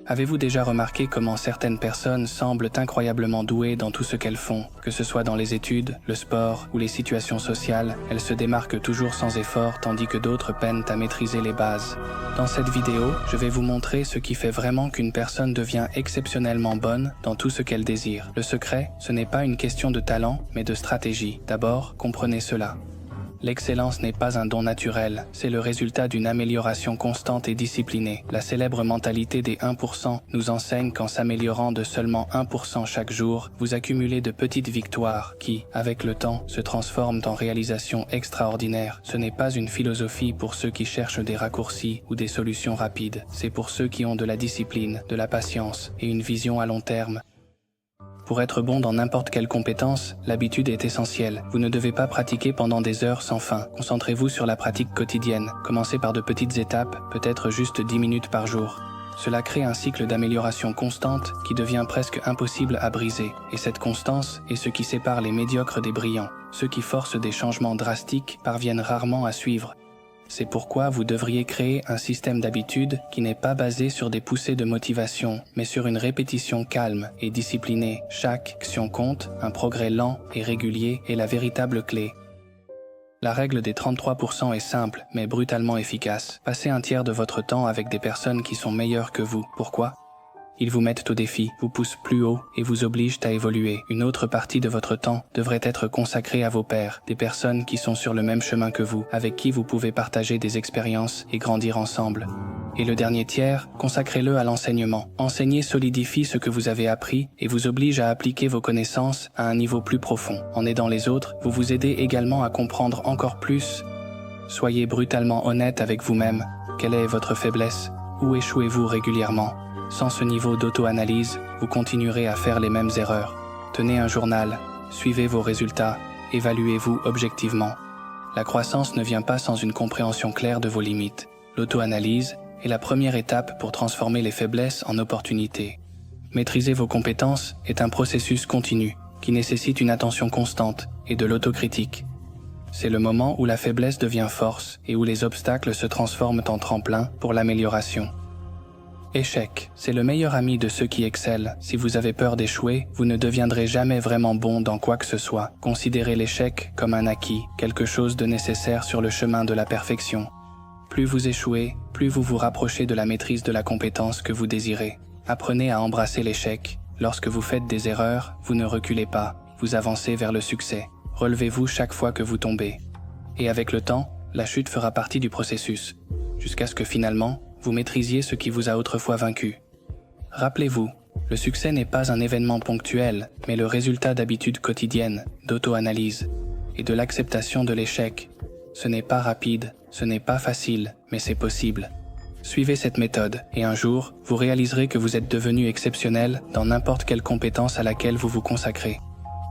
Avez-vous déjà remarqué comment certaines personnes semblent incroyablement douées dans tout ce qu'elles font, que ce soit dans les études, le sport ou les situations sociales, elles se démarquent toujours sans effort tandis que d'autres peinent à maîtriser les bases. Dans cette vidéo, je vais vous montrer ce qui fait vraiment qu'une personne devient exceptionnellement bonne dans tout ce qu'elle désire. Le secret, ce n'est pas une question de talent, mais de stratégie. D'abord, comprenez cela. L'excellence n'est pas un don naturel, c'est le résultat d'une amélioration constante et disciplinée. La célèbre mentalité des 1% nous enseigne qu'en s'améliorant de seulement 1% chaque jour, vous accumulez de petites victoires qui, avec le temps, se transforment en réalisations extraordinaires. Ce n'est pas une philosophie pour ceux qui cherchent des raccourcis ou des solutions rapides, c'est pour ceux qui ont de la discipline, de la patience et une vision à long terme. Pour être bon dans n'importe quelle compétence, l'habitude est essentielle. Vous ne devez pas pratiquer pendant des heures sans fin. Concentrez-vous sur la pratique quotidienne. Commencez par de petites étapes, peut-être juste 10 minutes par jour. Cela crée un cycle d'amélioration constante qui devient presque impossible à briser. Et cette constance est ce qui sépare les médiocres des brillants. Ceux qui forcent des changements drastiques parviennent rarement à suivre. C'est pourquoi vous devriez créer un système d'habitude qui n'est pas basé sur des poussées de motivation, mais sur une répétition calme et disciplinée. Chaque action compte, un progrès lent et régulier est la véritable clé. La règle des 33% est simple, mais brutalement efficace. Passez un tiers de votre temps avec des personnes qui sont meilleures que vous. Pourquoi ? Ils vous mettent au défi, vous poussent plus haut et vous obligent à évoluer. Une autre partie de votre temps devrait être consacrée à vos pairs, des personnes qui sont sur le même chemin que vous, avec qui vous pouvez partager des expériences et grandir ensemble. Et le dernier tiers, consacrez-le à l'enseignement. Enseigner solidifie ce que vous avez appris et vous oblige à appliquer vos connaissances à un niveau plus profond. En aidant les autres, vous vous aidez également à comprendre encore plus. Soyez brutalement honnête avec vous-même. Quelle est votre faiblesse? Où échouez-vous régulièrement? Sans ce niveau d'auto-analyse, vous continuerez à faire les mêmes erreurs. Tenez un journal, suivez vos résultats, évaluez-vous objectivement. La croissance ne vient pas sans une compréhension claire de vos limites. L'auto-analyse est la première étape pour transformer les faiblesses en opportunités. Maîtriser vos compétences est un processus continu qui nécessite une attention constante et de l'autocritique. C'est le moment où la faiblesse devient force et où les obstacles se transforment en tremplin pour l'amélioration. Échec, c'est le meilleur ami de ceux qui excellent. Si vous avez peur d'échouer, vous ne deviendrez jamais vraiment bon dans quoi que ce soit. Considérez l'échec comme un acquis, quelque chose de nécessaire sur le chemin de la perfection. Plus vous échouez, plus vous vous rapprochez de la maîtrise de la compétence que vous désirez. Apprenez à embrasser l'échec. Lorsque vous faites des erreurs, vous ne reculez pas, vous avancez vers le succès. Relevez-vous chaque fois que vous tombez. Et avec le temps, la chute fera partie du processus, jusqu'à ce que finalement, vous maîtrisiez ce qui vous a autrefois vaincu. Rappelez-vous, le succès n'est pas un événement ponctuel, mais le résultat d'habitudes quotidiennes, d'auto-analyse et de l'acceptation de l'échec. Ce n'est pas rapide, ce n'est pas facile, mais c'est possible. Suivez cette méthode, et un jour, vous réaliserez que vous êtes devenu exceptionnel dans n'importe quelle compétence à laquelle vous vous consacrez.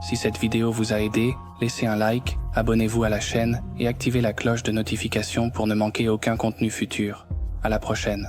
Si cette vidéo vous a aidé, laissez un like, abonnez-vous à la chaîne et activez la cloche de notification pour ne manquer aucun contenu futur. À la prochaine.